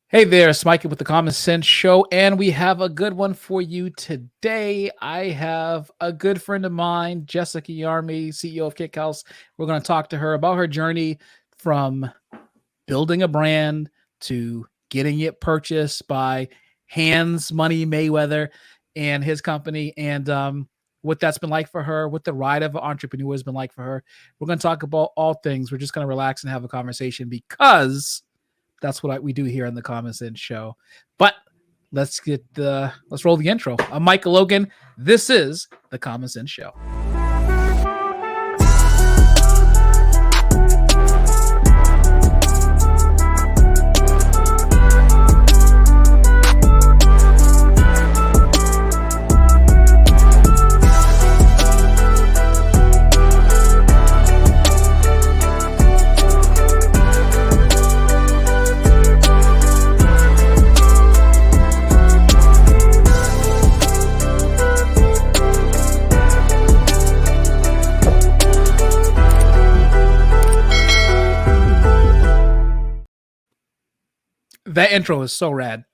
Hey there, it's Micah with the Common Sense Show, and we have a good one for you today. I have a good friend of mine, Jessica Yarmey, CEO of Kick House. We're going to talk to her about her journey from building a brand to getting it purchased by Hands Money Mayweather and his company, and what that's been like for her, what the ride of an entrepreneur has been like for her. We're going to talk about all things. We're just going to relax and have a conversation because that's what we do here on the Common Sense Show. But let's roll the intro. I'm Micah Logan. This is the Common Sense Show. That intro is so rad.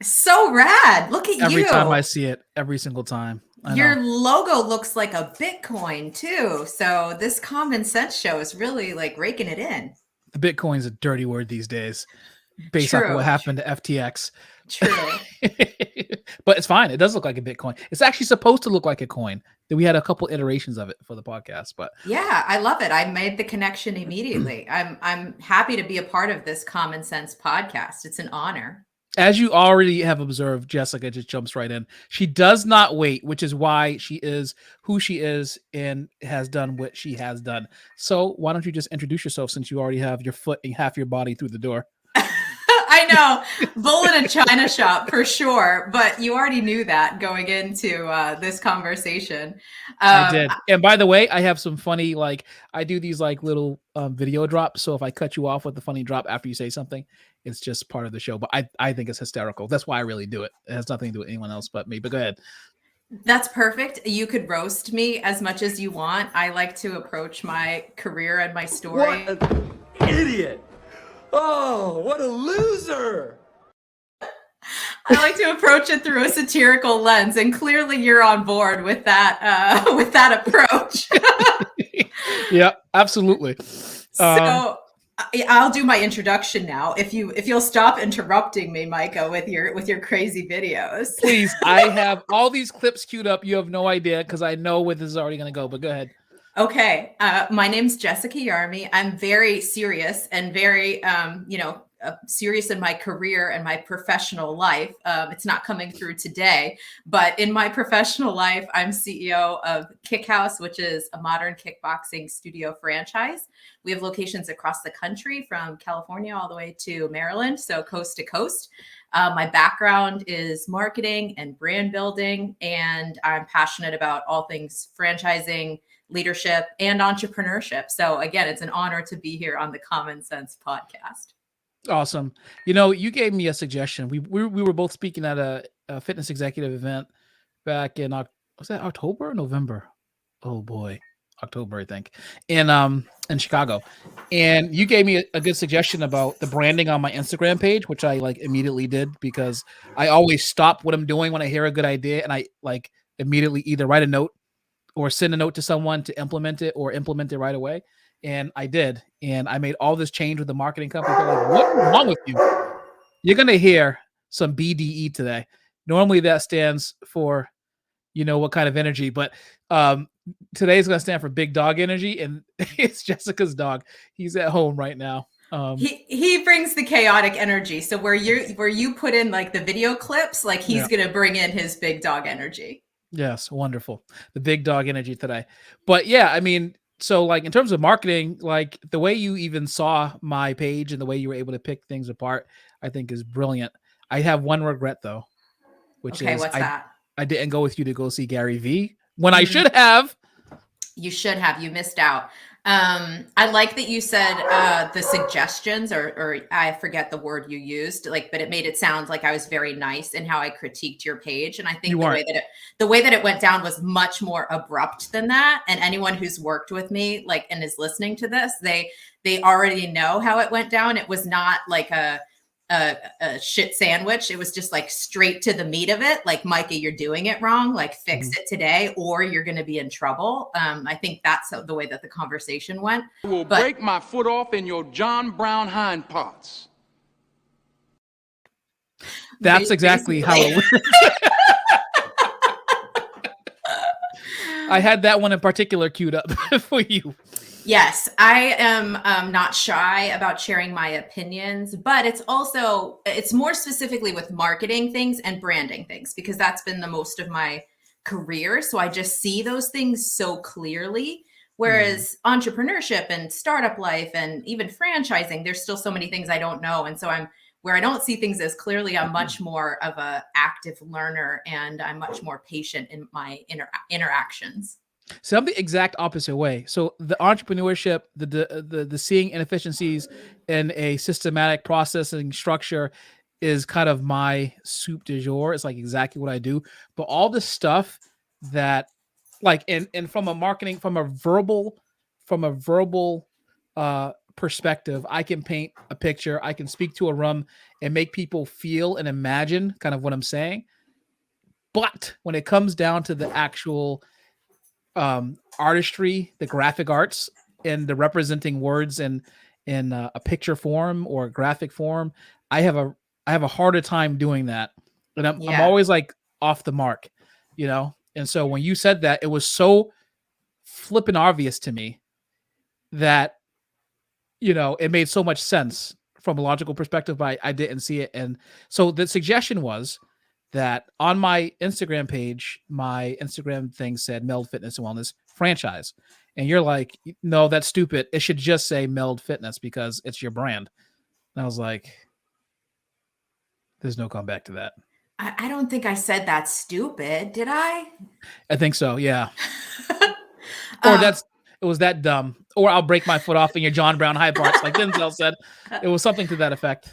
So rad. Look at Every you. time I see it, every single time. Your logo looks like a Bitcoin too. So this Common Sense Show is really like raking it in. The Bitcoin's a dirty word these days based off of what happened to FTX. True. But it's fine. It does look like a Bitcoin. It's actually supposed to look like a coin. We had a couple iterations of it for the podcast, but yeah, I love it. I made the connection immediately. I'm happy to be a part of this Common Sense podcast. It's an honor. As you already have observed, Jessica just jumps right in. She does not wait, which is why she is who she is and has done what she has done. So why don't you just introduce yourself since you already have your foot and half your body through the door? I know, bull in a china shop for sure, but you already knew that going into this conversation. I did. And by the way, I have some funny, I do these little video drops. So if I cut you off with the funny drop after you say something, it's just part of the show. But I think it's hysterical. That's why I really do it. It has nothing to do with anyone else but me. But go ahead. That's perfect. You could roast me as much as you want. I like to approach my career and my story. What an idiot. Oh, what a loser. I like to approach it through a satirical lens, and clearly you're on board with that approach. Yeah, absolutely. So I'll do my introduction now. If you'll stop interrupting me, Micah, with your crazy videos. Please, I have all these clips queued up. You have no idea because I know where this is already going to go, but go ahead. Okay. My name's Jessica Yarmey. I'm very serious and very, serious in my career and my professional life. It's not coming through today, but in my professional life, I'm CEO of Kick House, which is a modern kickboxing studio franchise. We have locations across the country from California all the way to Maryland, so coast to coast. My background is marketing and brand building, and I'm passionate about all things franchising, leadership, and entrepreneurship. So again, it's an honor to be here on the Common Sense podcast. Awesome. You gave me a suggestion. We were both speaking at a fitness executive event back in, was that October or November? Oh boy, October, I think, in Chicago. And you gave me a good suggestion about the branding on my Instagram page, which I immediately did because I always stop what I'm doing when I hear a good idea, and I immediately either write a note or send a note to someone to implement it or implement it right away. And I did. And I made all this change with the marketing company. They're like, what's wrong with you? You're going to hear some BDE today. Normally that stands for, what kind of energy, but today's going to stand for big dog energy. And it's Jessica's dog. He's at home right now. He brings the chaotic energy. So where you put in the video clips, he's going to bring in his big dog energy. Yes, wonderful. The big dog energy today. But yeah, I mean, so in terms of marketing, the way you even saw my page and the way you were able to pick things apart, I think is brilliant. I have one regret though, which is what's that? I didn't go with you to go see Gary Vee when I should have. You should have. You missed out. I like that you said the suggestions, or I forget the word you used, but it made it sound like I was very nice in how I critiqued your page. And I think the way that it went down was much more abrupt than that. And anyone who's worked with me, and is listening to this, they already know how it went down. It was not like a a shit sandwich. It was just like straight to the meat of it. Like, Micah, you're doing it wrong. Like, fix it today, or you're going to be in trouble. I think that's the way that the conversation went. I will break my foot off in your John Brown hind parts. That's exactly how it went. I had that one in particular queued up for you. Yes, I am not shy about sharing my opinions, but it's more specifically with marketing things and branding things, because that's been the most of my career. So I just see those things so clearly. Whereas entrepreneurship and startup life and even franchising, there's still so many things I don't know. And so where I don't see things as clearly, I'm much more of an active learner, and I'm much more patient in my interactions. So I'm the exact opposite way. So the entrepreneurship, the seeing inefficiencies in a systematic processing structure is kind of my soup du jour. It's like exactly what I do. But all the stuff that, like, and from a marketing, from a verbal perspective, I can paint a picture, I can speak to a room and make people feel and imagine kind of what I'm saying. But when it comes down to the actual artistry, the graphic arts, and the representing words in a picture form or a graphic form, I have a harder time doing that, and I'm always like off the mark, you know. And so when you said that, it was so flippin' obvious to me that, you know, it made so much sense from a logical perspective, but I didn't see it. And so the suggestion was that on my Instagram page, my Instagram thing said Meld Fitness and Wellness franchise. And you're like, no, that's stupid. It should just say Meld Fitness because it's your brand. And I was like, there's no comeback to that. I don't think I said that's stupid, did I? I think so, yeah. Or it was that dumb. Or I'll break my foot off in your John Brown high parts, like Denzel said. It was something to that effect.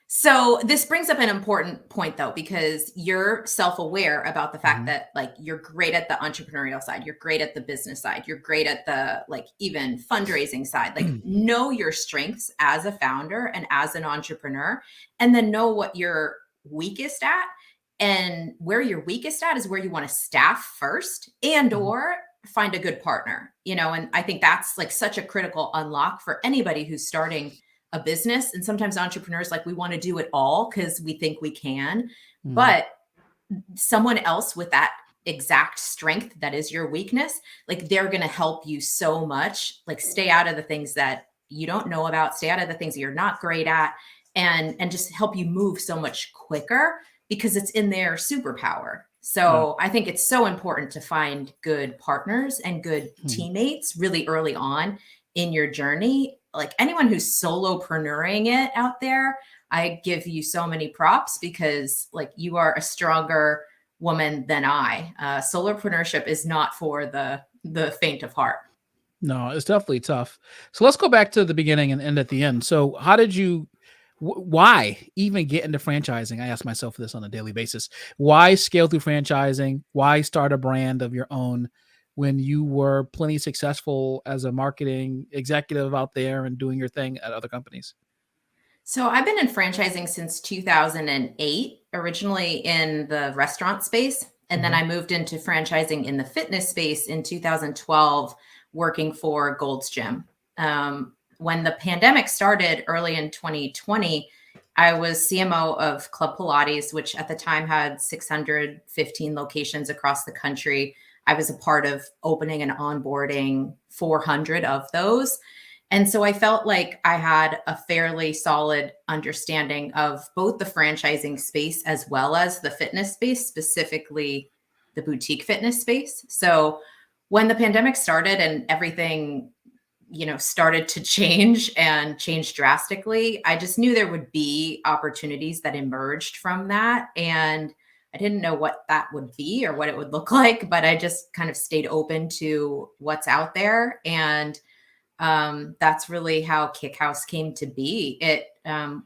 So this brings up an important point, though, because you're self-aware about the fact that, like, you're great at the entrepreneurial side, you're great at the business side, you're great at the, like, even fundraising side. Like, know your strengths as a founder and as an entrepreneur, and then know what you're weakest at. And where you're weakest at is where you want to staff first, and or find a good partner, you know. And I think that's like such a critical unlock for anybody who's starting a business. And sometimes entrepreneurs, like, we want to do it all because we think we can, but someone else with that exact strength that is your weakness, like, they're going to help you so much. Like, stay out of the things that you don't know about, stay out of the things that you're not great at, and just help you move so much quicker because it's in their superpower. So I think it's so important to find good partners and good teammates really early on in your journey. Like, anyone who's solopreneuring it out there, I give you so many props, because, like, you are a stronger woman than I. Solopreneurship is not for the faint of heart. No, it's definitely tough. So let's go back to the beginning and end at the end. So how did you, why even get into franchising? I ask myself this on a daily basis. Why scale through franchising? Why start a brand of your own when you were plenty successful as a marketing executive out there and doing your thing at other companies? So I've been in franchising since 2008, originally in the restaurant space. And then I moved into franchising in the fitness space in 2012, working for Gold's Gym. When the pandemic started early in 2020, I was CMO of Club Pilates, which at the time had 615 locations across the country. I was a part of opening and onboarding 400 of those. And so I felt like I had a fairly solid understanding of both the franchising space as well as the fitness space, specifically the boutique fitness space. So when the pandemic started and everything, you know, started to change and change drastically, I just knew there would be opportunities that emerged from that. And I didn't know what that would be or what it would look like, but I just kind of stayed open to what's out there. And that's really how Kick House came to be. It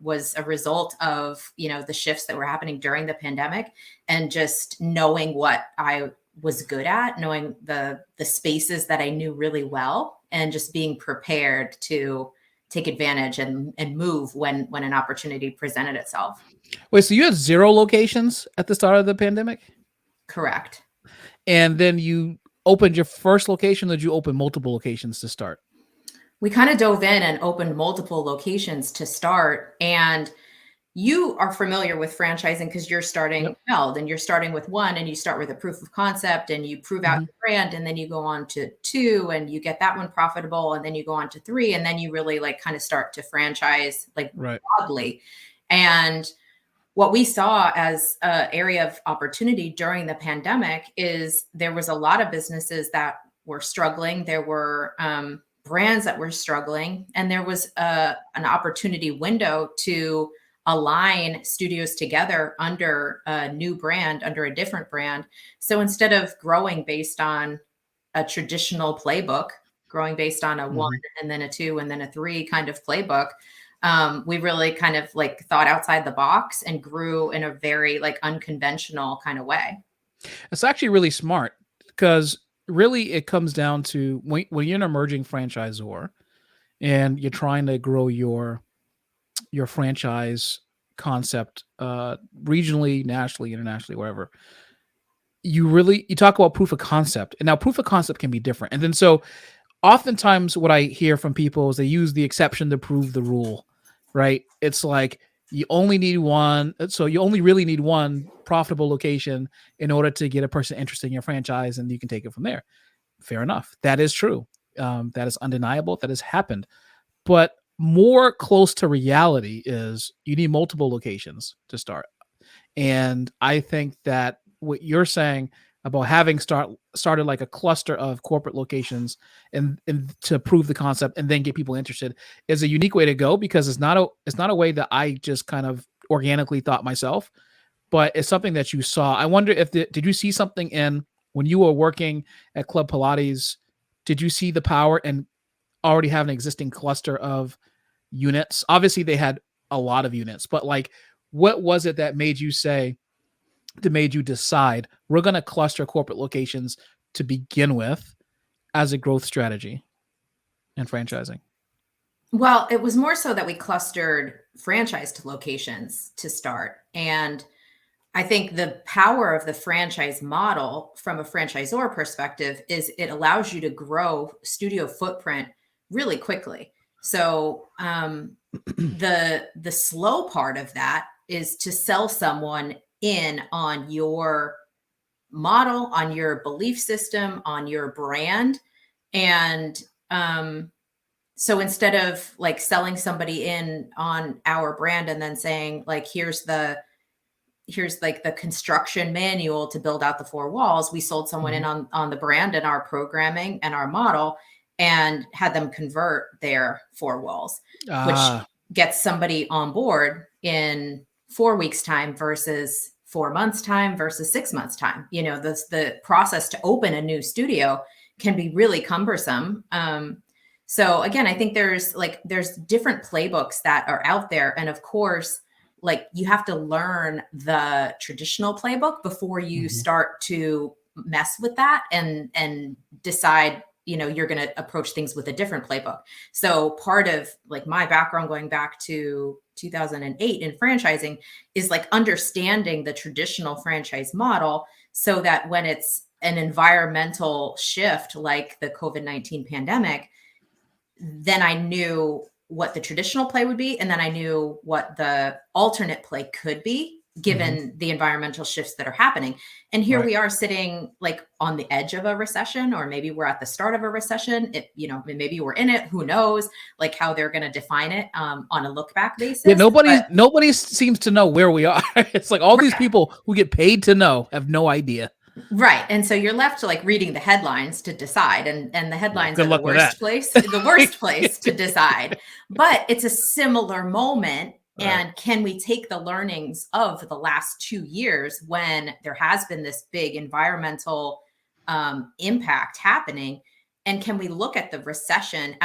was a result of, you know, the shifts that were happening during the pandemic, and just knowing what I was good at, knowing the spaces that I knew really well, and just being prepared to take advantage and move when an opportunity presented itself. Wait, so you had 0 locations at the start of the pandemic? Correct. And then you opened your first location, or did you open multiple locations to start? We kind of dove in and opened multiple locations to start. And you are familiar with franchising because you're starting Yep. held and you're starting with one, and you start with a proof of concept and you prove out Mhm. your brand, and then you go on to 2 and you get that one profitable, and then you go on to 3, and then you really like kind of start to franchise like Right. broadly. And what we saw as an area of opportunity during the pandemic is there was a lot of businesses that were struggling. There were brands that were struggling, and there was an opportunity window to align studios together under a new brand, under a different brand. So instead of growing based on a traditional playbook, growing based on a 1 Mhm. and then a 2 and then a 3 kind of playbook, we really kind of like thought outside the box and grew in a very like unconventional kind of way. It's actually really smart because really it comes down to when you're an emerging franchisor and you're trying to grow your franchise concept regionally, nationally, internationally, wherever. You talk about proof of concept. And now proof of concept can be different. And then so oftentimes what I hear from people is they use the exception to prove the rule, right? It's like you only need one, so you only really need one profitable location in order to get a person interested in your franchise, and you can take it from there. Fair enough. That is true. That is undeniable. That has happened. But more close to reality is you need multiple locations to start. And I think that what you're saying about having started like a cluster of corporate locations and to prove the concept and then get people interested is a unique way to go, because it's not a way that I just kind of organically thought myself, but it's something that you saw. I wonder if did you see something in when you were working at Club Pilates? Did you see the power and already have an existing cluster of units? Obviously, they had a lot of units, but like, what was it that made you decide we're going to cluster corporate locations to begin with as a growth strategy in franchising? Well, it was more so that we clustered franchised locations to start. And I think the power of the franchise model from a franchisor perspective is it allows you to grow studio footprint really quickly. So the slow part of that is to sell someone in on your model, on your belief system, on your brand. And so instead of like selling somebody in on our brand and then saying like here's like the construction manual to build out the 4 walls, we sold someone in Mhm. on the brand and our programming and our model, and had them convert their 4 walls, which Ah, gets somebody on board in 4 weeks time versus 4 months time versus 6 months time. You know, the process to open a new studio can be really cumbersome. So again, I think there's different playbooks that are out there, and of course, like you have to learn the traditional playbook before you mhm. start to mess with that and decide, you know, you're going to approach things with a different playbook. So part of like my background going back to 2008 in franchising is like understanding the traditional franchise model, so that when it's an environmental shift like the COVID-19 pandemic, then I knew what the traditional play would be, and then I knew what the alternate play could be Mhm. given the environmental shifts that are happening. And here Right. we are sitting like on the edge of a recession, or maybe we're at the start of a recession. It, you know, maybe we're in it, who knows, like how they're going to define it on a look back Yeah, basis. nobody seems to know where we are. It's like all these But people who get paid to know have no idea. right. And so you're left to like reading the headlines to decide. And the Well, headlines good are luck with that. the worst place to decide. But it's a similar moment. Right. And can we take the learnings of the last 2 years when there has been this big environmental impact happening? And can we look at the recession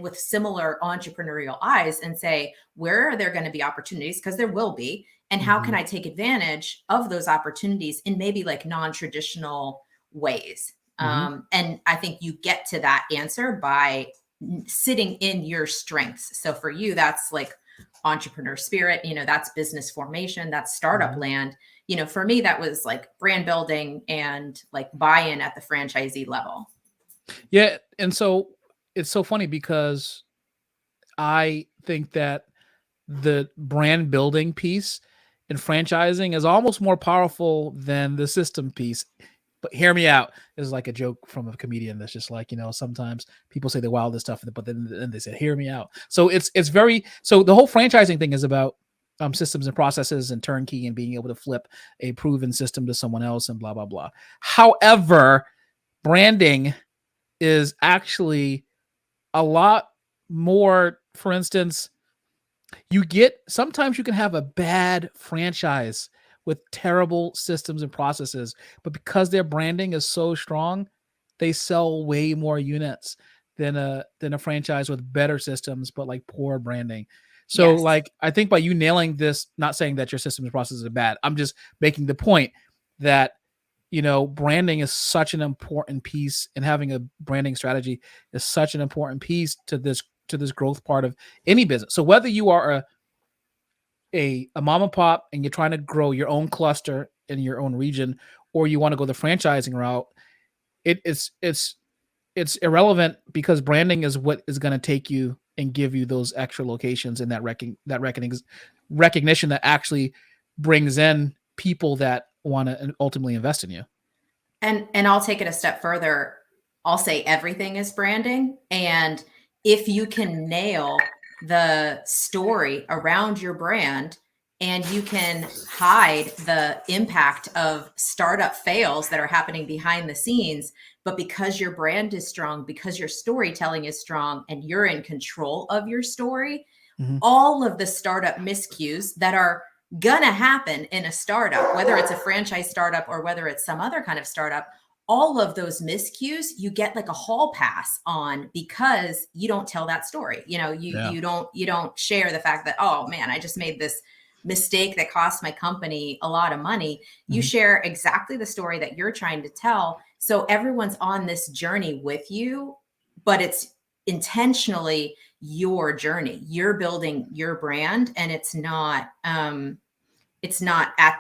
with similar entrepreneurial eyes and say, where are there going to be opportunities? Because there will be, and how can Mhm. I take advantage of those opportunities in maybe like non-traditional ways? Mhm. And I think you get to that answer by sitting in your strengths. So for you, that's like entrepreneur spirit, that's business formation, that's startup land. For me, that was like brand building and like buy-in at the franchisee level. Yeah. And so it's so funny because I think that the brand building piece in franchising is almost more powerful than the system piece. But hear me out. This is like a joke from a comedian that's just like, sometimes people say the wildest stuff, but then they say, hear me out. So so the whole franchising thing is about systems and processes and turnkey and being able to flip a proven system to someone else and blah, blah, blah. However, branding is actually a lot more. For instance, sometimes you can have a bad franchise with terrible systems and processes, but because their branding is so strong, they sell way more units than a franchise with better systems but like poor branding. So Yes. like I think by you nailing this, not saying that your systems and processes are bad, I'm just making the point that branding is such an important piece, and having a branding strategy is such an important piece to this growth part of any business. So whether you are a mom and pop and you're trying to grow your own cluster in your own region, or you want to go the franchising route, it's irrelevant, because branding is what is going to take you and give you those extra locations and that recognition that actually brings in people that want to ultimately invest in you. And I'll take it a step further. I'll say everything is branding. And if you can nail the story around your brand, and you can hide the impact of startup fails that are happening behind the scenes, but because your brand is strong, because your storytelling is strong, and you're in control of your story, all of the startup miscues that are gonna happen in a startup, whether it's a franchise startup or whether it's some other kind of startup, all of those miscues you get like a hall pass on, because you don't tell that story. You don't share the fact that, oh man, I just made this mistake that cost my company a lot of money. You share exactly the story that you're trying to tell. So everyone's on this journey with you, but it's intentionally your journey. You're building your brand, and it's not at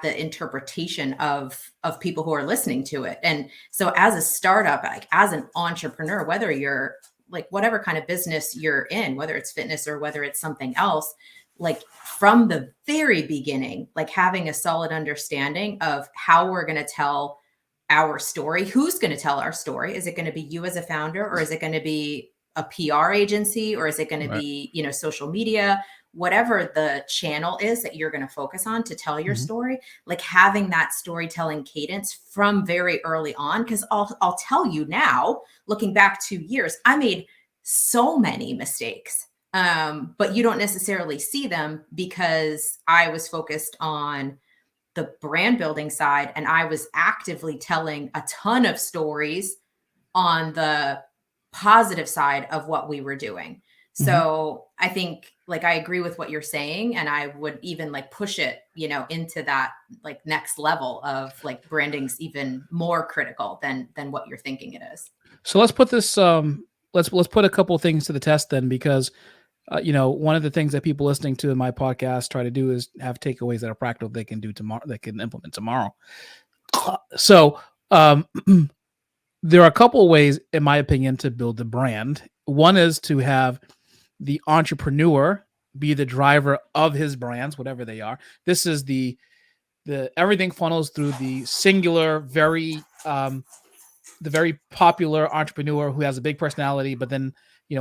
the interpretation of people who are listening to it. And so as a startup, like as an entrepreneur, whether you're like whatever kind of business you're in, whether it's fitness or whether it's something else, like from the very beginning, like having a solid understanding of how we're going to tell our story, who's going to tell our story. Is it going to be you as a founder, or is it going to be a PR agency, or is it going to be, social media, whatever the channel is that you're going to focus on to tell your story, like having that storytelling cadence from very early on. Cause I'll tell you now, looking back 2 years, I made so many mistakes. But you don't necessarily see them because I was focused on the brand building side, and I was actively telling a ton of stories on the positive side of what we were doing. So I think like I agree with what you're saying, and I would even like push it, into that like next level of like branding's even more critical than what you're thinking it is. So let's put this let's put a couple of things to the test then, because one of the things that people listening to my podcast try to do is have takeaways that are practical they can do tomorrow, they can implement tomorrow. So there are a couple of ways, in my opinion, to build the brand. One is to have the entrepreneur be the driver of his brands, whatever they are. This is the everything funnels through the singular, the very popular entrepreneur who has a big personality, but then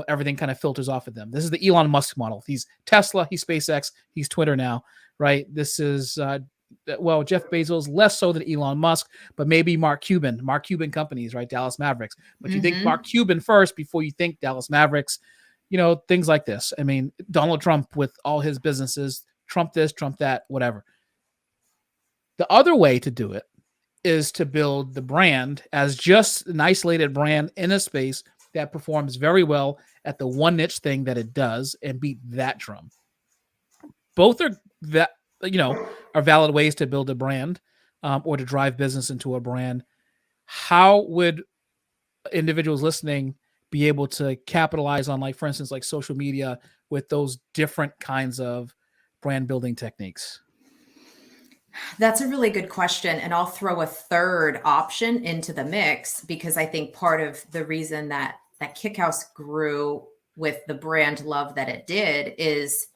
everything kind of filters off of them. This is the Elon Musk model. He's Tesla, he's SpaceX, he's Twitter now, right? This is Jeff Bezos, less so than Elon Musk, but maybe Mark Cuban companies, right? Dallas Mavericks. But you think Mark Cuban first before you think Dallas Mavericks, things like this. I mean, Donald Trump with all his businesses, Trump this, Trump that, whatever. The other way to do it is to build the brand as just an isolated brand in a space that performs very well at the one niche thing that it does, and beat that drum. Both are valid ways to build a brand, or to drive business into a brand. How would individuals listening be able to capitalize on, like, for instance, like social media with those different kinds of brand building techniques? That's a really good question. And I'll throw a third option into the mix because I think part of the reason that Kickhouse grew with the brand love that it did is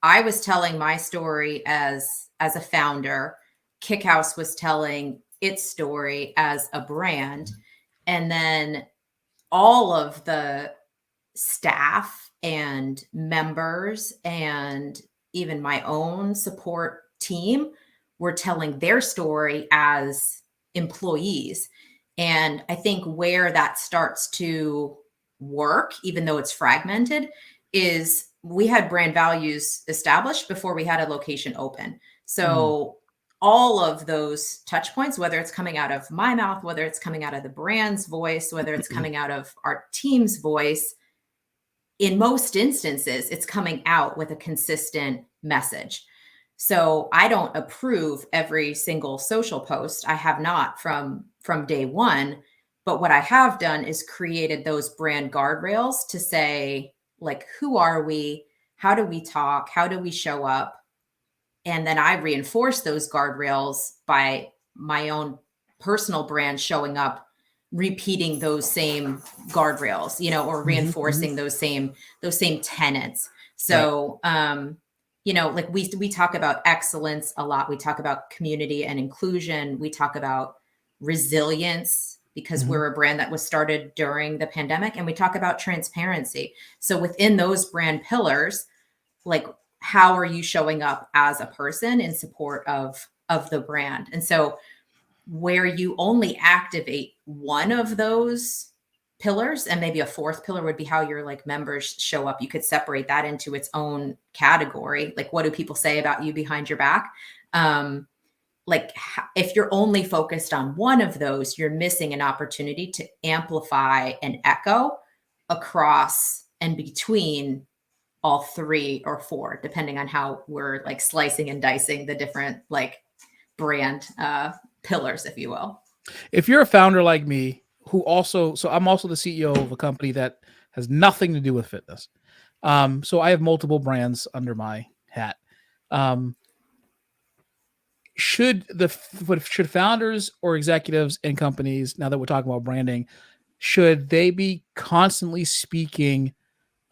I was telling my story as a founder. Kickhouse was telling its story as a brand. And then all of the staff and members and even my own support team were telling their story as employees. And I think where that starts to work, even though it's fragmented, is we had brand values established before we had a location open. So all of those touch points, whether it's coming out of my mouth, whether it's coming out of the brand's voice, whether it's coming out of our team's voice, in most instances, it's coming out with a consistent message. So I don't approve every single social post. I have not from day one. But what I have done is created those brand guardrails to say, like, who are we? How do we talk? How do we show up? And then I reinforce those guardrails by my own personal brand showing up, repeating those same guardrails, or reinforcing those same tenets. So, like we talk about excellence a lot. We talk about community and inclusion. We talk about resilience because we're a brand that was started during the pandemic, and we talk about transparency. So within those brand pillars, like, how are you showing up as a person in support of the brand? And so where you only activate one of those pillars, and maybe a fourth pillar would be how your like members show up, you could separate that into its own category. Like, what do people say about you behind your back? If you're only focused on one of those, you're missing an opportunity to amplify and echo across and between all three or four, depending on how we're like slicing and dicing the different like brand pillars, if you will. If you're a founder like me, so I'm also the CEO of a company that has nothing to do with fitness. So I have multiple brands under my hat. Should founders or executives in companies, now that we're talking about branding, should they be constantly speaking?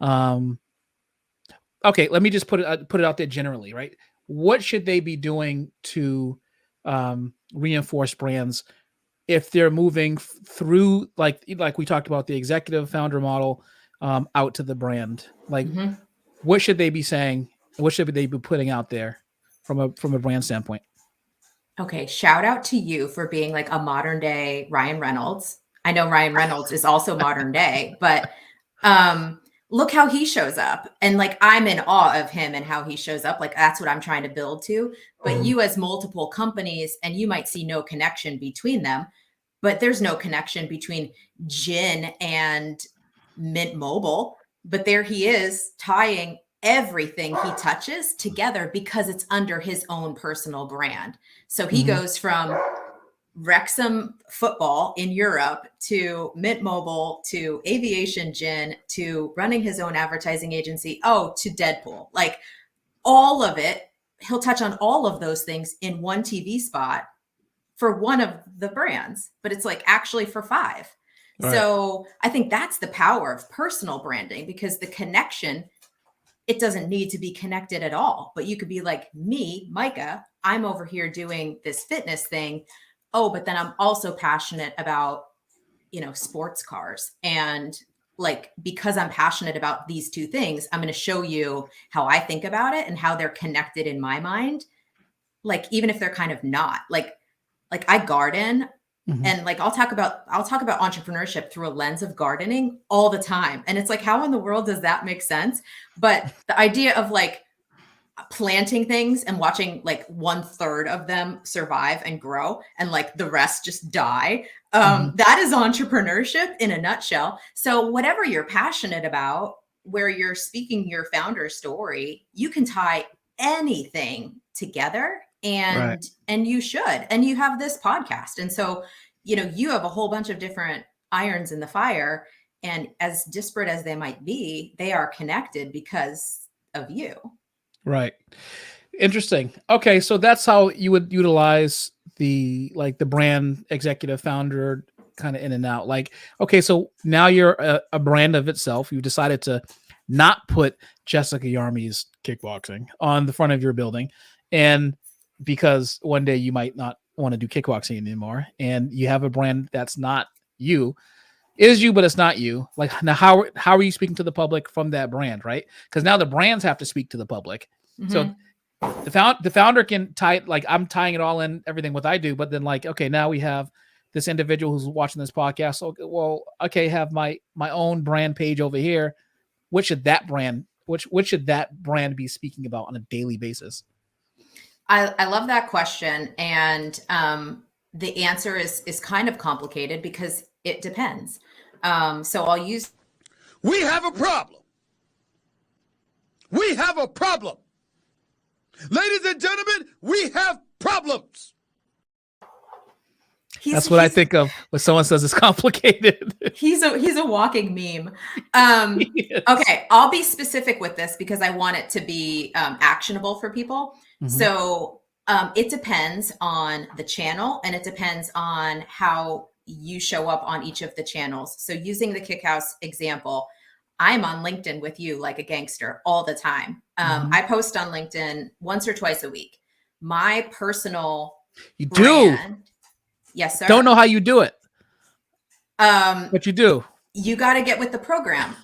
Okay, let me just put it out there generally, right? What should they be doing to reinforce brands if they're moving through, like we talked about, the executive founder model out to the brand? Like, what should they be saying? What should they be putting out there from a brand standpoint? Okay, shout out to you for being like a modern day Ryan Reynolds. I know Ryan Reynolds is also modern day, but look how he shows up. And like, I'm in awe of him and how he shows up. Like, that's what I'm trying to build to. But you as multiple companies, and you might see no connection between them, but there's no connection between Gin and Mint Mobile. But there he is tying everything he touches together because it's under his own personal brand. So he goes from Wrexham football in Europe to Mint Mobile to Aviation Gin to running his own advertising agency, to Deadpool. Like, all of it, he'll touch on all of those things in one TV spot for one of the brands, but it's like actually for 5. Right. So I think that's the power of personal branding, because the connection, it doesn't need to be connected at all. But you could be like, me, Micah, I'm over here doing this fitness thing. But then I'm also passionate about, sports cars. And like, because I'm passionate about these two things, I'm going to show you how I think about it and how they're connected in my mind. Like, even if they're kind of not, like I garden. And like, I'll talk about entrepreneurship through a lens of gardening all the time. And it's like, how in the world does that make sense? But the idea of like planting things and watching like 1/3 of them survive and grow and like the rest just die, that is entrepreneurship in a nutshell. So whatever you're passionate about, where you're speaking your founder story, you can tie anything together. And you should, and you have this podcast. And so, you have a whole bunch of different irons in the fire. And as disparate as they might be, they are connected because of you. Right. Interesting. Okay, so that's how you would utilize the brand executive founder kind of in and out. Like, okay, so now you're a brand of itself. You decided to not put Jessica Yarmey's kickboxing on the front of your building, and because one day you might not want to do kickboxing anymore, and you have a brand that's not you. Is you, but it's not you. Like, now, how are you speaking to the public from that brand, right? Because now the brands have to speak to the public. So the founder can tie it, like I'm tying it all in, everything what I do, but then like, okay, now we have this individual who's watching this podcast. So, well, okay, have my own brand page over here. What should that brand be speaking about on a daily basis? I love that question. And the answer is kind of complicated because it depends. So I'll use. We have a problem. We have a problem. Ladies and gentlemen, we have problems. That's what I think of when someone says it's complicated. He's a walking meme. Yes. Okay, I'll be specific with this because I want it to be actionable for people. Mhm. So it depends on the channel, and it depends on how you show up on each of the channels. So using the Kick House example, I'm on LinkedIn with you like a gangster all the time. I post on LinkedIn once or twice a week. My personal brand, yes, sir. Don't know how you do it. But you do. You got to get with the program.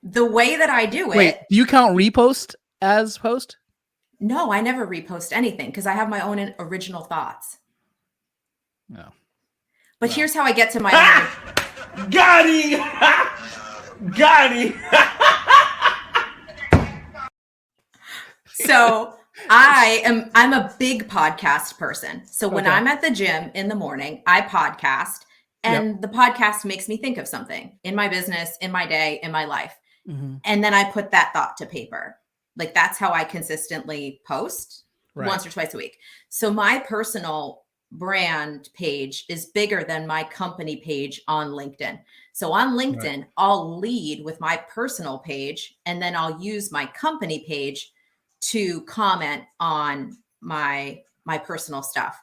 The way that I do it. Wait, do you count repost as post? No, I never repost anything because I have my own original thoughts. No. But here's how I get to my Got him! Got him! So I'm a big podcast person. So when Okay. I'm at the gym in the morning, I podcast, and the podcast makes me think of something in my business, in my day, in my life. Mm-hmm. And then I put that thought to paper. Like, that's how I consistently post once or twice a week. So my personal brand page is bigger than my company page on LinkedIn. So on LinkedIn, I'll lead with my personal page, and then I'll use my company page to comment on my personal stuff.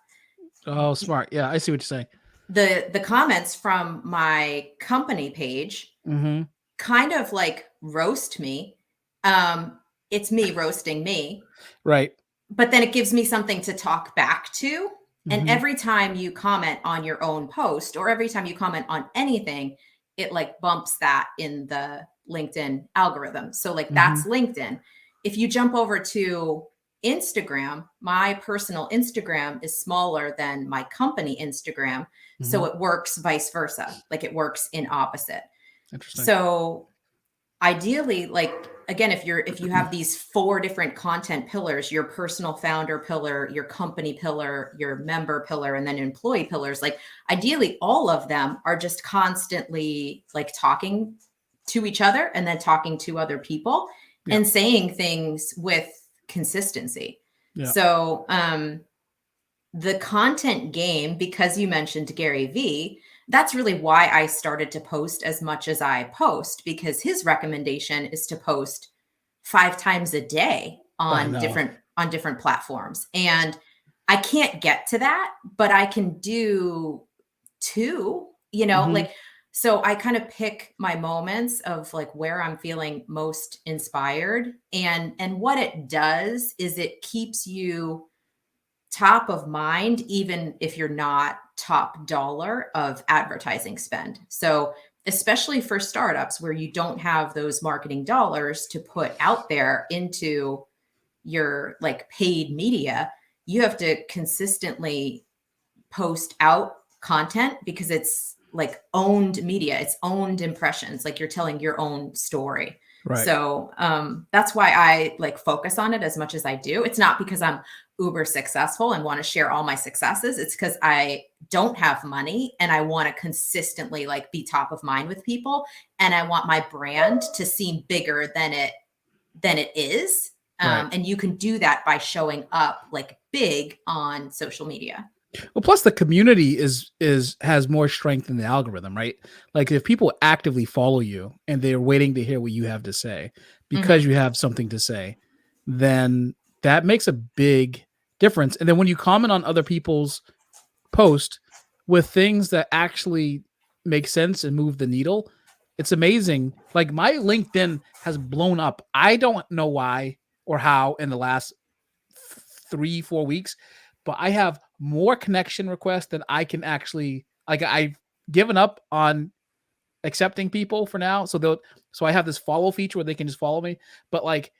Oh, smart. Yeah, I see what you're saying. The comments from my company page kind of like roast me. It's me roasting me. Right. But then it gives me something to talk back to. And every time you comment on your own post, or every time you comment on anything, it like bumps that in the LinkedIn algorithm. So like that's LinkedIn. If you jump over to Instagram, my personal Instagram is smaller than my company Instagram. So it works vice versa. Like, it works in opposite. Interesting. So ideally, like, again, if you have these 4 different content pillars, your personal founder pillar, your company pillar, your member pillar, and then employee pillars, like ideally all of them are just constantly like talking to each other and then talking to other people and saying things with consistency. So the content game, because you mentioned Gary Vee, that's really why I started to post as much as I post, because his recommendation is to post 5 times a day on different platforms. And I can't get to that, but I can do 2, like, so I kind of pick my moments of like where I'm feeling most inspired. And what it does is it keeps you top of mind, even if you're not top dollar of advertising spend. So especially for startups where you don't have those marketing dollars to put out there into your like paid media, you have to consistently post out content because it's like owned media, it's owned impressions, like you're telling your own story. Right. So that's why I like focus on it as much as I do. It's not because I'm uber successful and want to share all my successes. It's because I don't have money and I want to consistently like be top of mind with people. And I want my brand to seem bigger than it is. And you can do that by showing up like big on social media. Well, plus the community has more strength than the algorithm, right? Like if people actively follow you and they're waiting to hear what you have to say because Mhm. you have something to say, then that makes a big difference. And then when you comment on other people's post with things that actually make sense and move the needle, it's amazing. Like my LinkedIn has blown up. I don't know why or how in the last 3-4 weeks, but I have more connection requests than I can actually like. I've given up on accepting people for now. So I have this follow feature where they can just follow me. But like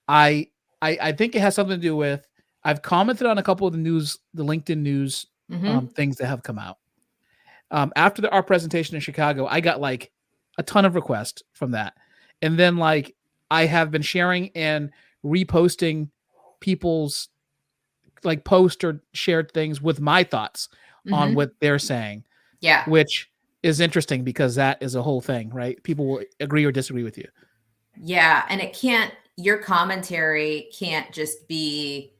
I I think it has something to do with I've commented on a couple of the LinkedIn news Mhm. things that have come out. After our presentation in Chicago, I got like a ton of requests from that. And then like I have been sharing and reposting people's like post or shared things with my thoughts on Mhm. what they're saying, Yeah. which is interesting because that is a whole thing, right? People will agree or disagree with you. Yeah, and your commentary can't just be,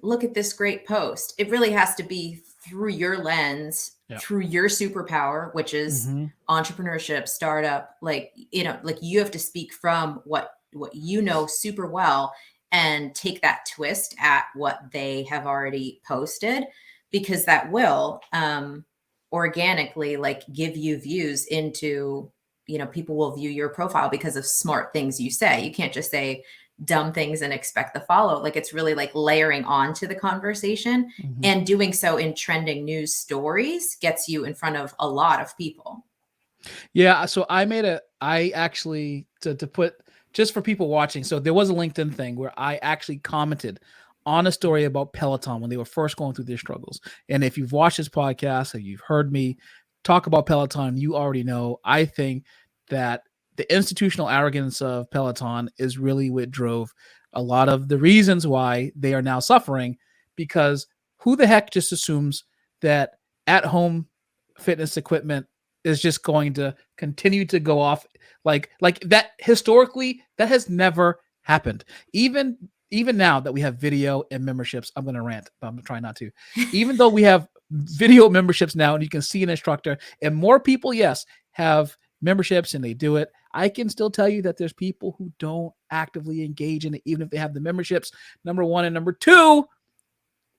look at this great post. It really has to be through your lens, Yeah. through your superpower, which is Mm-hmm. entrepreneurship, startup. Like, like you have to speak from what you know super well and take that twist at what they have already posted, because that will organically like give you views into, people will view your profile because of smart things you say. You can't just say dumb things and expect the follow. Like it's really like layering on to the conversation, Mm-hmm. and doing so in trending news stories gets you in front of a lot of people. Yeah, so I actually to put just for people watching. So there was a LinkedIn thing where I actually commented on a story about Peloton when they were first going through their struggles. And if you've watched this podcast or you've heard me talk about Peloton, you already know I think that the institutional arrogance of Peloton is really what drove a lot of the reasons why they are now suffering, because who the heck just assumes that at home fitness equipment is just going to continue to go off like that? Historically that has never happened. Even now that we have video and memberships, I'm going to rant, but I'm trying not to. Even though we have video memberships now and you can see an instructor, and more people, yes, have memberships and they do it, I can still tell you that there's people who don't actively engage in it even if they have the memberships, number one. And number two,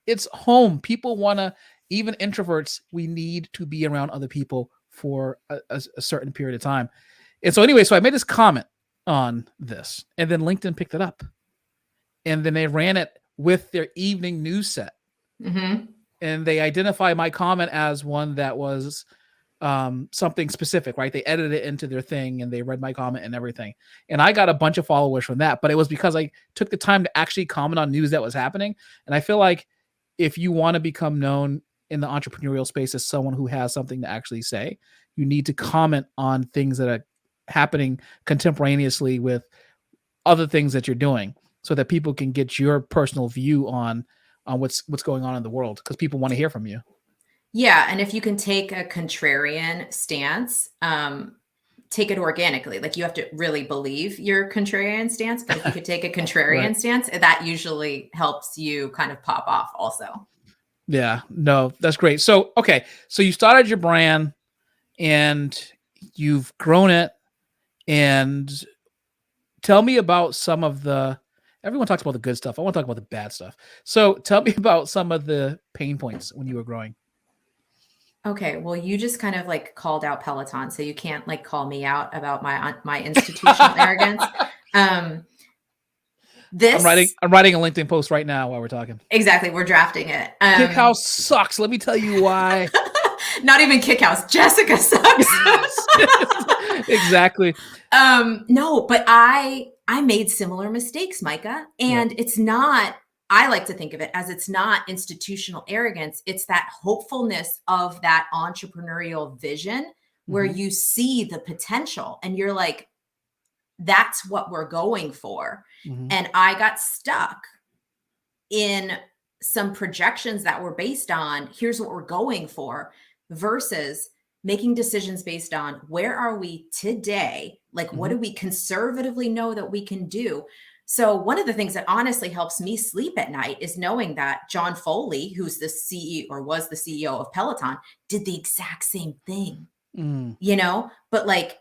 it's home. People want to, even introverts, we need to be around other people for a certain period of time. And so anyway, so I made this comment on this, and then LinkedIn picked it up, and then they ran it with their evening news set, Mm-hmm. and they identify my comment as one that was something specific, right? They edited it into their thing and they read my comment and everything. And I got a bunch of followers from that, but it was because I took the time to actually comment on news that was happening. And I feel like if you want to become known in the entrepreneurial space as someone who has something to actually say, you need to comment on things that are happening contemporaneously with other things that you're doing, so that people can get your personal view on what's going on in the world, because people want to hear from you. Yeah, and if you can take a contrarian stance, take it organically. Like you have to really believe your contrarian stance, but if you could take a Right. contrarian stance, that usually helps you kind of pop off also. Yeah, no, that's great. So, okay, so you started your brand and you've grown it, and tell me about some of the, everyone talks about the good stuff. I want to talk about the bad stuff. So tell me about some of the pain points when you were growing. Okay, well, you just kind of like called out Peloton, so you can't like call me out about my institutional arrogance. Um, this I'm writing a LinkedIn post right now while we're talking. exactly, we're drafting it. Kick House sucks. Let me tell you why. Not even Kick House. Jessica sucks. Exactly. No, but I made similar mistakes, Micah, Yeah. and it's not. I like to think of it as it's not institutional arrogance. It's that hopefulness of that entrepreneurial vision where Mhm. you see the potential and you're like, that's what we're going for. Mhm. And I got stuck in some projections that were based on here's what we're going for versus making decisions based on where are we today, like what Mhm. do we conservatively know that we can do. So one of the things that honestly helps me sleep at night is knowing that John Foley, who's the CEO or was the CEO of Peloton, did the exact same thing, Mm, but like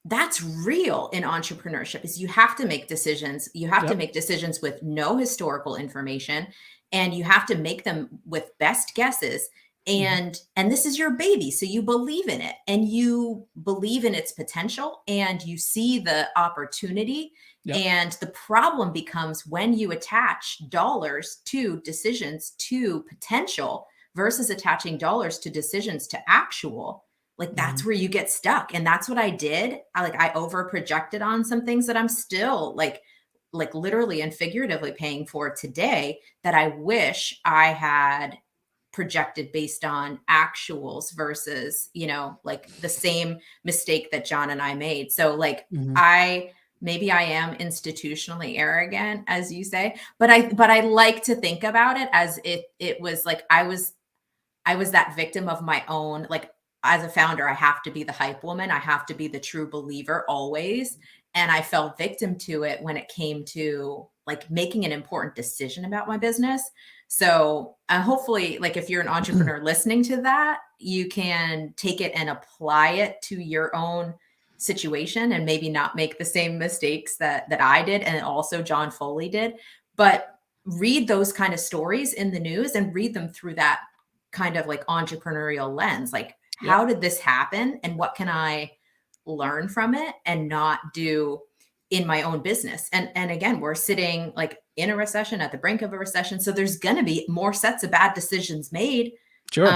that's real in entrepreneurship is you have to make decisions. You have to yep. make decisions with no historical information, and you have to make them with best guesses. Mhm. And this is your baby, so you believe in it and you believe in its potential and you see the opportunity. Yep. And the problem becomes when you attach dollars to decisions to potential versus attaching dollars to decisions to actual, like that's Mhm. where you get stuck. And that's what I did. I over projected on some things that I'm still like literally and figuratively paying for today that I wish I had projected based on actuals versus, like the same mistake that John and I made. So like Mhm. I maybe I am institutionally arrogant, as you say, but I like to think about it as it was like I was that victim of my own, like as a founder, I have to be the hype woman. I have to be the true believer always. And I fell victim to it when it came to like making an important decision about my business. So hopefully, like if you're an entrepreneur listening to that, you can take it and apply it to your own situation and maybe not make the same mistakes that I did and also John Foley did. But read those kind of stories in the news and read them through that kind of like entrepreneurial lens. Like, Yep. how did this happen? And what can I learn from it and not do in my own business? And again, we're sitting like in a recession, at the brink of a recession. So there's gonna be more sets of bad decisions made. Sure.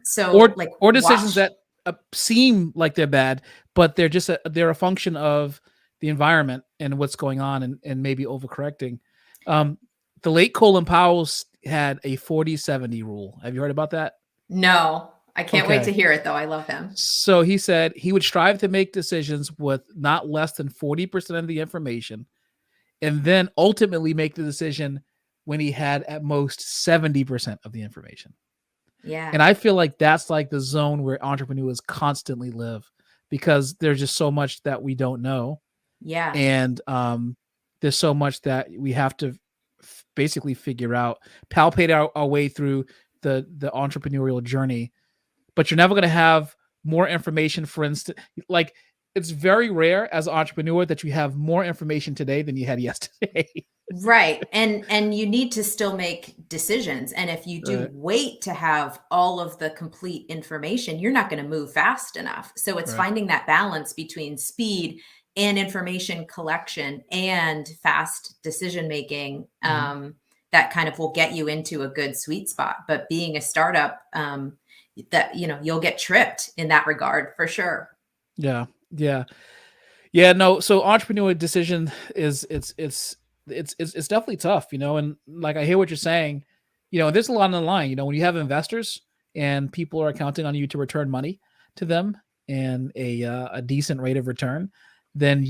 So Or like or decisions watch. that seem like they're bad, but they're a function of the environment and what's going on, and maybe overcorrecting. Um, the late Colin Powell had a 40-70 rule. Have you heard about that? No, I can't wait to Okay. hear it though. I love him. So he said he would strive to make decisions with not less than 40% of the information, and then ultimately make the decision when he had at most 70% of the information. And Yeah. I feel like that's like the zone where entrepreneurs constantly live, because there's just so much that we don't know. Yeah. And there's so much that we have to basically figure out, palpate our way through the entrepreneurial journey. But you're never going to have more information. For instance, like it's very rare as an entrepreneur that you have more information today than you had yesterday. Right. And you need to still make decisions. And if you do Right. wait to have all of the complete information, you're not going to move fast enough. So it's Right. finding that balance between speed and information collection and fast decision making, Mhm. that kind of will get you into a good sweet spot. But being a startup, that you'll get tripped in that regard for sure. Yeah. Yeah. Yeah, no. So entrepreneur decision is it's definitely tough, and like I hear what you're saying, there's a lot on the line. When you have investors and people are counting on you to return money to them and a decent rate of return, then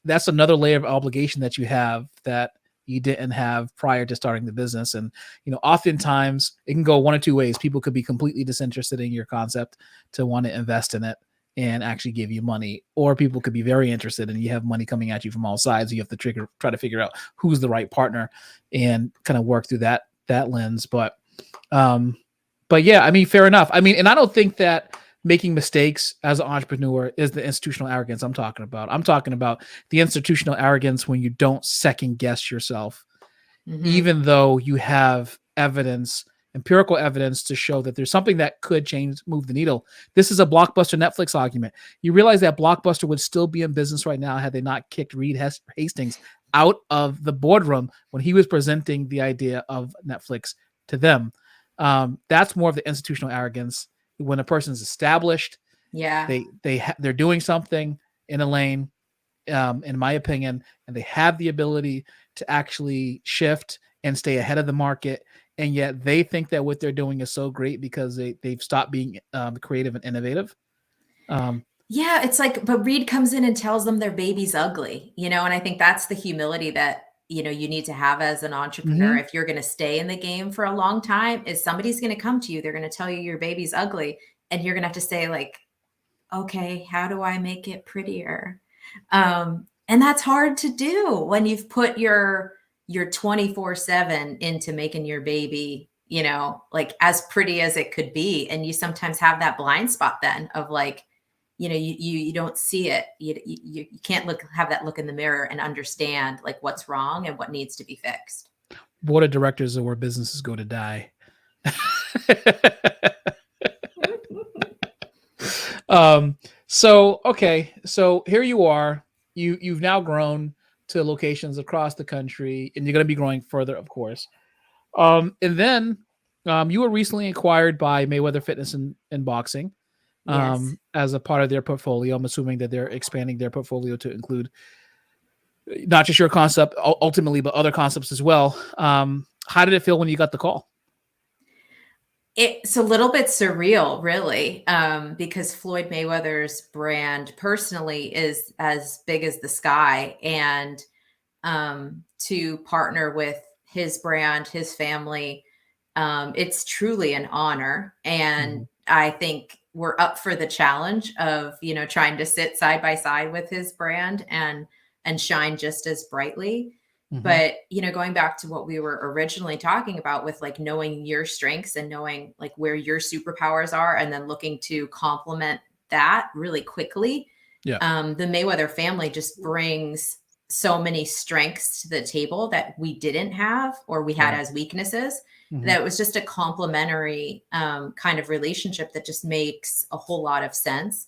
that's another layer of obligation that you have that you didn't have prior to starting the business. And oftentimes it can go one or two ways. People could be completely disinterested in your concept to want to invest in it and actually give you money, or people could be very interested and you have money coming at you from all sides. You have to try to figure out who's the right partner and kind of work through that lens. Um, but yeah, I mean, fair enough. I mean, and I don't think that making mistakes as an entrepreneur is the institutional arrogance I'm talking about. I'm talking about the institutional arrogance when you don't second guess yourself, Hmm. even though you have empirical evidence to show that there's something that could move the needle. This is a Blockbuster Netflix argument. You realize that Blockbuster would still be in business right now had they not kicked Reed Hastings out of the boardroom when he was presenting the idea of Netflix to them. That's more of the institutional arrogance. When a person is established, Yeah. they're doing something in a lane, in my opinion, and they have the ability to actually shift and stay ahead of the market. And yet they think that what they're doing is so great because they've stopped being creative and innovative. Um, Yeah, it's like, but Reed comes in and tells them their baby's ugly, and I think that's the humility that, you need to have as an entrepreneur. mhm. If you're going to stay in the game for a long time, is somebody's going to come to you, they're going to tell you your baby's ugly, and you're going to have to say like, okay, how do I make it prettier? And that's hard to do when you've put your 24/7 into making your baby, like as pretty as it could be. And you sometimes have that blind spot then of like, you don't see it. You can't have that look in the mirror and understand like what's wrong and what needs to be fixed. Board of directors are where businesses go to die. So here you are. You've now grown to locations across the country, and you're going to be growing further, of course. And then you were recently acquired by Mayweather Fitness and Boxing Yes. as a part of their portfolio. I'm assuming that they're expanding their portfolio to include not just your concept ultimately, but other concepts as well. How did it feel when you got the call? It's a little bit surreal, really, because Floyd Mayweather's brand personally is as big as the sky. And to partner with his brand, his family, it's truly an honor. And I think we're up for the challenge of, trying to sit side by side with his brand and shine just as brightly. But, going back to what we were originally talking about with like knowing your strengths and knowing like where your superpowers are and then looking to complement that really quickly. Yeah. The Mayweather family just brings so many strengths to the table that we didn't have or we had as weaknesses. That it was just a complementary kind of relationship that just makes a whole lot of sense.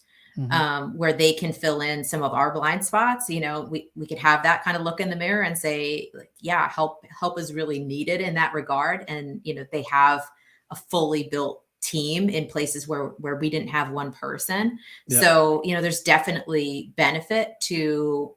Where they can fill in some of our blind spots. We could have that kind of look in the mirror and say, like, yeah, help is really needed in that regard. And, they have a fully built team in places where we didn't have one person. Yeah. So, there's definitely benefit to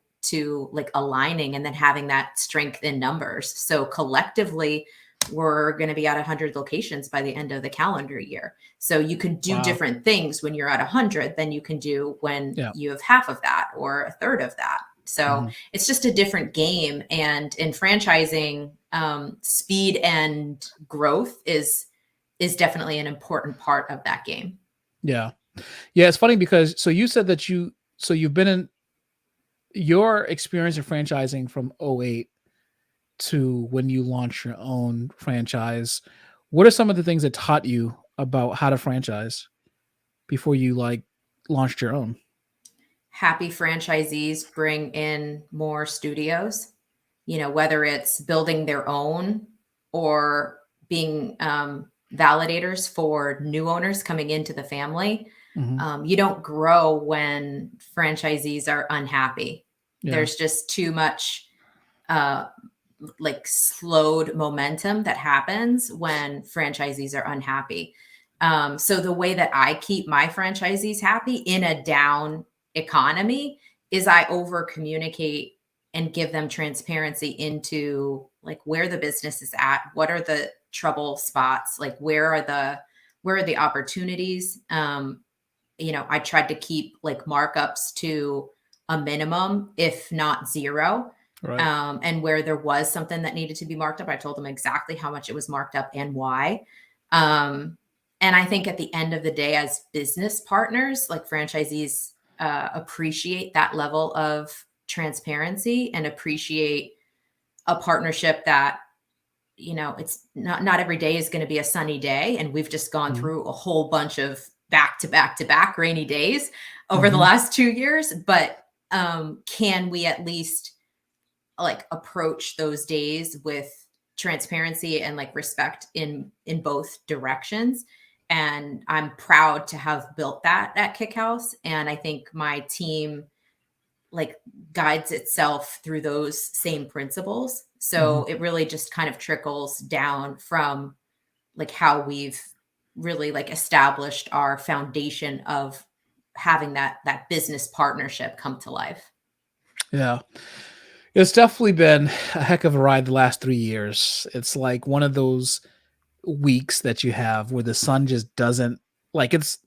like aligning and then having that strength in numbers. So collectively, we're going to be at 100 locations by the end of the calendar year. So you can do different things when you're at 100 than you can do when you have half of that or a third of that. So it's just a different game. And in franchising, speed and growth is definitely an important part of that game. Yeah. Yeah. It's funny because, so you said that you've been in your experience of franchising from 2008 to when you launch your own franchise. What are some of the things that taught you about how to franchise before you like launched your own? Happy franchisees bring in more studios, whether it's building their own or being validators for new owners coming into the family. You don't grow when franchisees are unhappy. Yeah. There's just too much like slowed momentum that happens when franchisees are unhappy. So the way that I keep my franchisees happy in a down economy is I over communicate and give them transparency into like where the business is at, what are the trouble spots, like where are the opportunities. I tried to keep like markups to a minimum, if not zero. Right. And where there was something that needed to be marked up, I told them exactly how much it was marked up and why. And I think at the end of the day, as business partners, like franchisees appreciate that level of transparency and appreciate a partnership that, it's not every day is going to be a sunny day. And we've just gone through a whole bunch of back to back rainy days over the last 2 years. But can we at least like approach those days with transparency and like respect in both directions? And I'm proud to have built that at Kick House. And I think my team like guides itself through those same principles. So it really just kind of trickles down from like how we've really like established our foundation of having that business partnership come to life. Yeah. It's definitely been a heck of a ride the last 3 years. It's like one of those weeks that you have where the sun just doesn't like, it's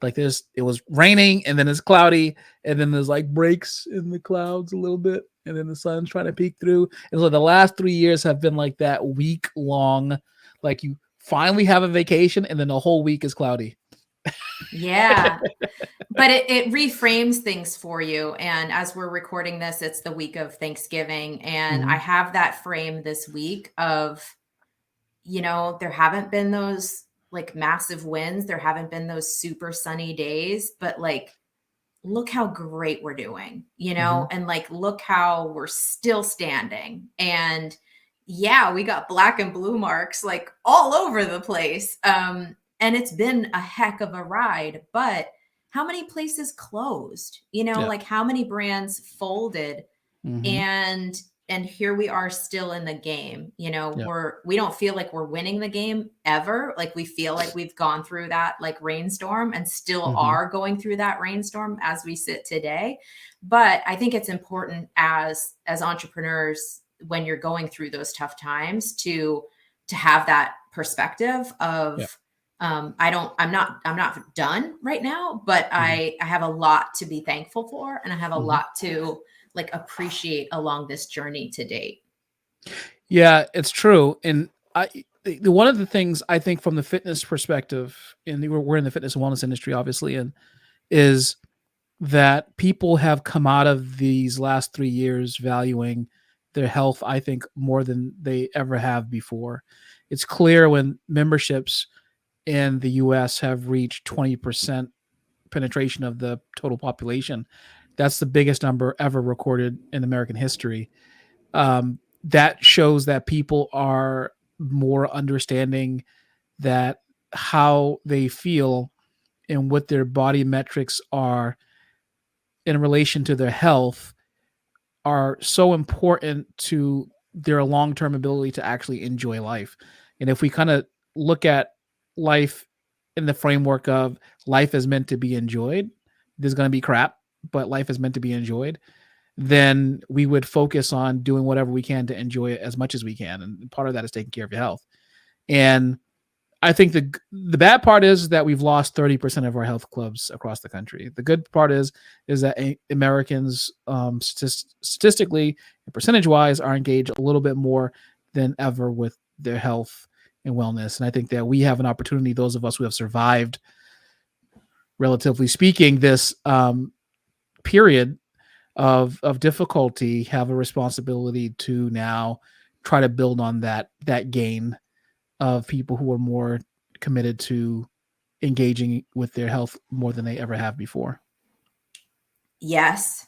like it was raining and then it's cloudy and then there's like breaks in the clouds a little bit and then the sun's trying to peek through. And so the last 3 years have been like that week long, like you finally have a vacation and then the whole week is cloudy. Yeah. but it reframes things for you. And as we're recording this, it's the week of Thanksgiving. And I have that frame this week of, there haven't been those like massive wins. There haven't been those super sunny days, but like, look how great we're doing, and like, look how we're still standing. And yeah, we got black and blue marks like all over the place. And it's been a heck of a ride, but how many places closed, like how many brands folded, and here we are still in the game. We don't feel like we're winning the game ever. Like we feel like we've gone through that like rainstorm and still are going through that rainstorm as we sit today. But I think it's important as entrepreneurs, when you're going through those tough times, to have that perspective of, I'm not done right now, but I have a lot to be thankful for. And I have a lot to like appreciate along this journey to date. Yeah, it's true. And one of the things I think from the fitness perspective, and we're in the fitness and wellness industry, obviously, and is that people have come out of these last 3 years valuing their health, I think, more than they ever have before. It's clear when memberships in the US have reached 20% penetration of the total population. That's the biggest number ever recorded in American history. That shows that people are more understanding that how they feel and what their body metrics are in relation to their health are so important to their long-term ability to actually enjoy life. And if we kind of look at life in the framework of life is meant to be enjoyed, there's going to be crap, but life is meant to be enjoyed, then we would focus on doing whatever we can to enjoy it as much as we can. And part of that is taking care of your health. And I think the bad part is that we've lost 30% of our health clubs across the country. The good part is that Americans, statistically and percentage-wise, are engaged a little bit more than ever with their health and wellness. And I think that we have an opportunity, those of us who have survived, relatively speaking, this period of difficulty, have a responsibility to now try to build on that gain of people who are more committed to engaging with their health more than they ever have before. Yes.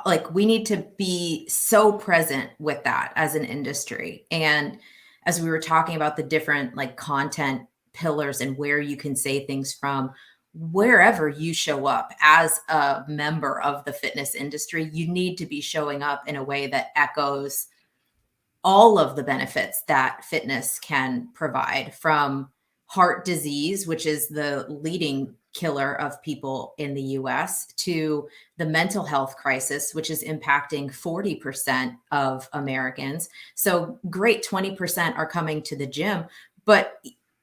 Like we need to be so present with that as an industry. And as we were talking about the different like content pillars and where you can say things from, wherever you show up as a member of the fitness industry, you need to be showing up in a way that echoes all of the benefits that fitness can provide, from heart disease, which is the leading killer of people in the US, to the mental health crisis, which is impacting 40% of Americans. So great, 20% are coming to the gym, but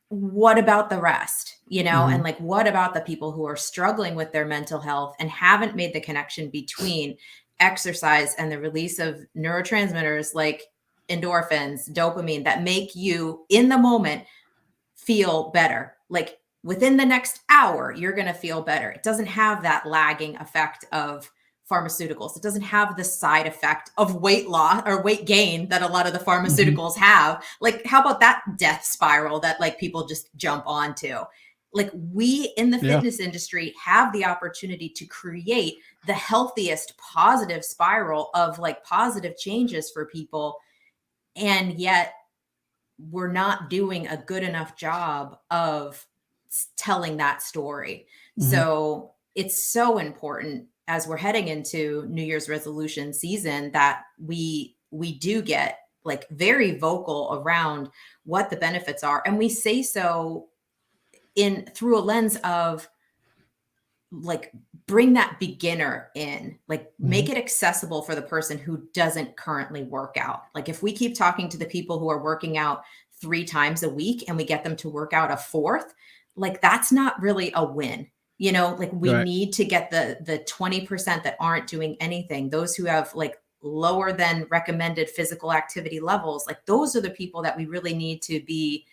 what about the rest? And like, what about the people who are struggling with their mental health and haven't made the connection between exercise and the release of neurotransmitters like endorphins, dopamine, that make you in the moment feel better? Like within the next hour, you're going to feel better. It doesn't have that lagging effect of pharmaceuticals. It doesn't have the side effect of weight loss or weight gain that a lot of the pharmaceuticals have. Like, how about that death spiral that like people just jump onto? Like, we in the fitness industry have the opportunity to create the healthiest positive spiral of like positive changes for people. And yet we're not doing a good enough job of telling that story. So it's so important as we're heading into New Year's resolution season that we do get like very vocal around what the benefits are. And we say so through a lens of like, bring that beginner in, like make it accessible for the person who doesn't currently work out. Like if we keep talking to the people who are working out 3 times a week and we get them to work out a 4th, like that's not really a win. Like we need to get the 20% that aren't doing anything, those who have like lower than recommended physical activity levels. Like those are the people that we really need to be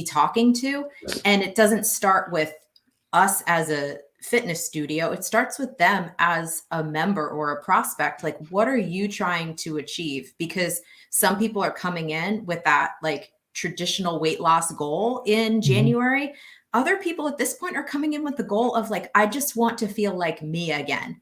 talking to. And it doesn't start with us as a fitness studio, it starts with them as a member or a prospect. Like, what are you trying to achieve? Because some people are coming in with that like traditional weight loss goal in January. Other people at this point are coming in with the goal of like, I just want to feel like me again.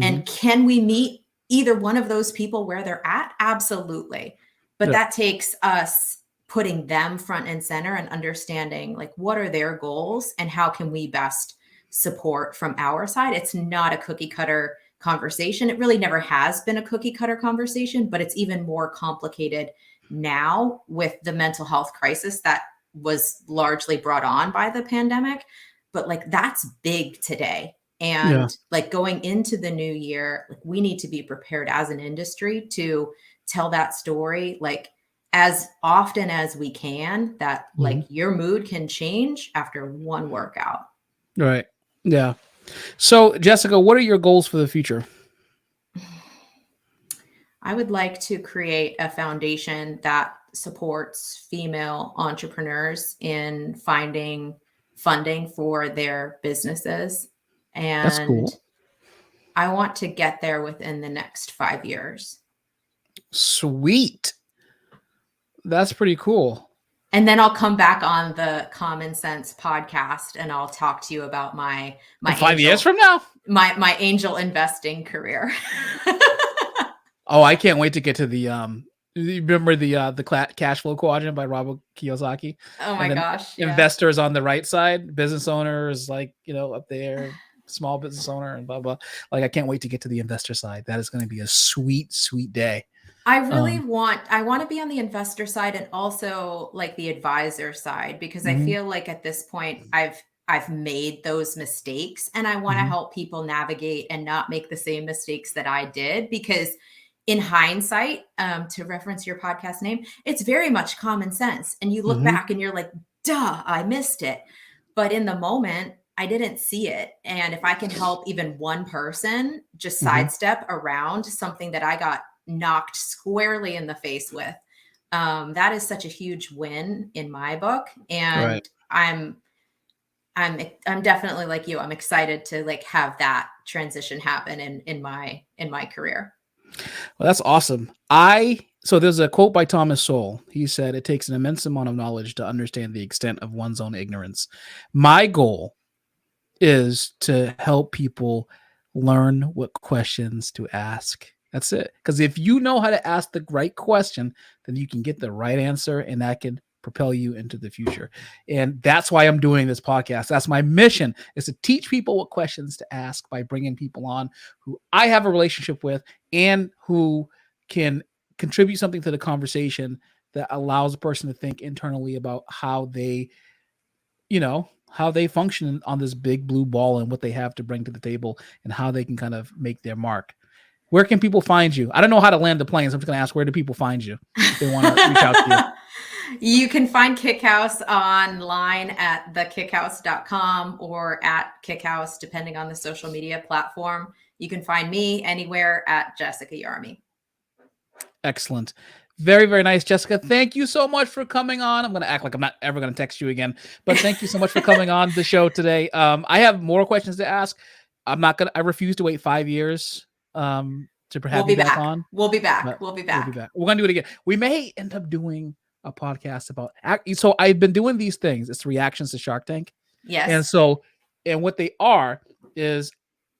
And can we meet either one of those people where they're at? Absolutely. But that takes us putting them front and center and understanding like what are their goals and how can we best support from our side. It's not a cookie cutter conversation. It really never has been a cookie cutter conversation, but it's even more complicated now with the mental health crisis that was largely brought on by the pandemic. But like that's big today. And like going into the new year, like we need to be prepared as an industry to tell that story like as often as we can, that like your mood can change after one workout. Right. Yeah. So Jessica, what are your goals for the future? I would like to create a foundation that supports female entrepreneurs in finding funding for their businesses. That's And cool. I want to get there within the next 5 years. Sweet. That's pretty cool. And then I'll come back on the Common Sense podcast and I'll talk to you about my 5 years from now, my angel investing career. Oh, I can't wait to get to the you remember the cash flow quadrant by Robert Kiyosaki? Oh my gosh. Yeah. Investors on the right side, business owners like, up there, small business owner and blah blah. Like I can't wait to get to the investor side. That is going to be a sweet, sweet day. I really want to be on the investor side and also like the advisor side, because I feel like at this point I've made those mistakes and I want to help people navigate and not make the same mistakes that I did, because in hindsight, to reference your podcast name, it's very much common sense. And you look back and you're like, duh, I missed it. But in the moment, I didn't see it. And if I can help even one person just sidestep around something that I got knocked squarely in the face with, that is such a huge win in my book. And I'm definitely like you. I'm excited to like have that transition happen in my career. Well, that's awesome. So there's a quote by Thomas Sowell. He said, "It takes an immense amount of knowledge to understand the extent of one's own ignorance." My goal is to help people learn what questions to ask. That's it. Because if you know how to ask the right question, then you can get the right answer, and that can propel you into the future. And that's why I'm doing this podcast. That's my mission, is to teach people what questions to ask by bringing people on who I have a relationship with and who can contribute something to the conversation that allows a person to think internally about how they function on this big blue ball and what they have to bring to the table and how they can kind of make their mark. Where can people find you? I don't know how to land the planes. I'm just going to ask, where do people find you if they want to reach out to you? You can find Kickhouse online at thekickhouse.com or at Kickhouse, depending on the social media platform. You can find me anywhere at Jessica Yarmey. Excellent. Very, very nice, Jessica. Thank you so much for coming on. I'm going to act like I'm not ever going to text you again, but thank you so much for coming on the show today. I have more questions to ask. I refuse to wait 5 years to have you back on. We'll be back. We'll be back. We're going to do it again. We may end up doing a podcast about, so I've been doing these things. It's reactions to Shark Tank. Yes. And what they are is,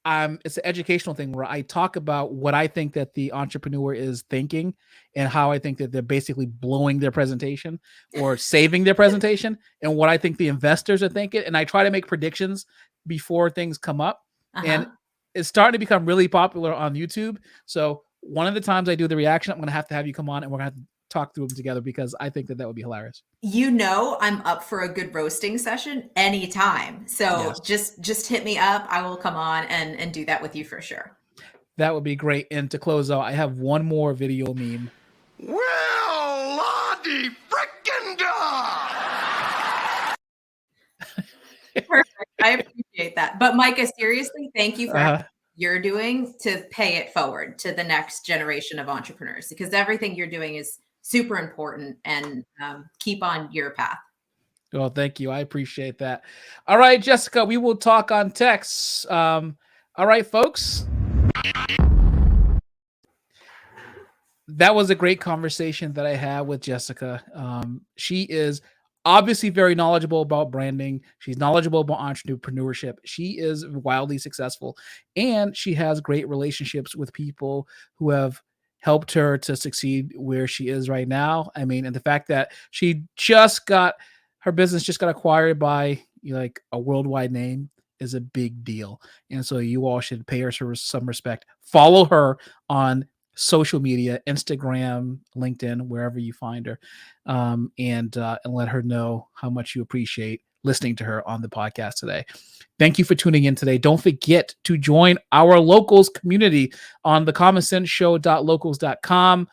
it's an educational thing where I talk about what I think that the entrepreneur is thinking and how I think that they're basically blowing their presentation or saving their presentation, and what I think the investors are thinking. And I try to make predictions before things come up. And it's starting to become really popular on YouTube. So one of the times I do the reaction, I'm going to have you come on and we're going to have to talk through them together, because I think that would be hilarious. I'm up for a good roasting session anytime. So just hit me up. I will come on and do that with you for sure. That would be great. And to close out, I have one more video meme. Well, Lottie frickin' da! Perfect. I appreciate that. But Micah, seriously, thank you for everything you're doing to pay it forward to the next generation of entrepreneurs, because everything you're doing is super important, and keep on your path. Well, thank you. I appreciate that. All right, Jessica, we will talk on text. All right, folks. That was a great conversation that I had with Jessica. She is obviously very knowledgeable about branding. She's knowledgeable about entrepreneurship. She is wildly successful, and she has great relationships with people who have helped her to succeed where she is right now. I mean, and the fact that she just got her business just got acquired by like a worldwide name is a big deal. And so you all should pay her some respect. Follow her on social media, Instagram, LinkedIn, wherever you find her, and let her know how much you appreciate listening to her on the podcast today. Thank you for tuning in today. Don't forget to join our locals community on thecommonsenseshow.locals.com.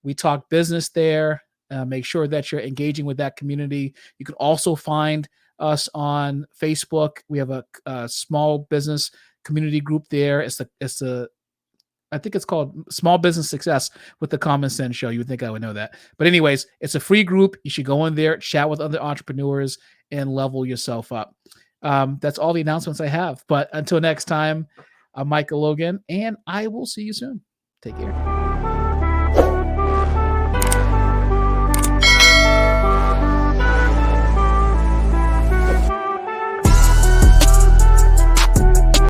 We talk business there. Make sure that you're engaging with that community. You can also find us on Facebook. We have a small business community group there. I think it's called Small Business Success with the Common Sense Show. You would think I would know that. But anyways, it's a free group. You should go in there, chat with other entrepreneurs, and level yourself up. That's all the announcements I have. But until next time, I'm Micah Logan, and I will see you soon. Take care.